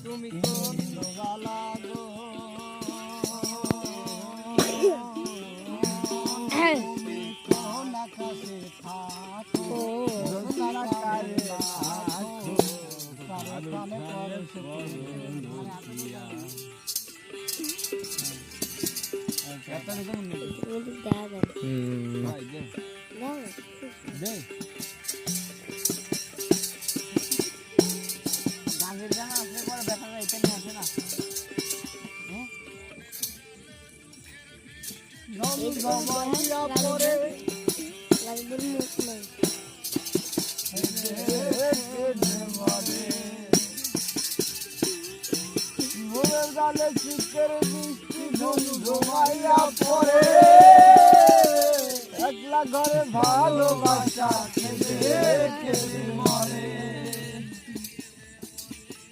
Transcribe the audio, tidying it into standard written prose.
তুমি কোন গালা গো তুমি কোন আকাশে থাকো সারা কারে থাকো সারা কানে পরশিয়া এত রকম নেই দাদা ভাই দে দে গানের জানা আপনি করে দেখা যায় এটা নিয়ে আসে না নম জমাইয়া পরে লাগবে মুখ নাই মোরের গালে চিকের মিষ্টি নম জমাইয়া পরে একলা ঘরে ভালোবাসা খেতে খেতে মরে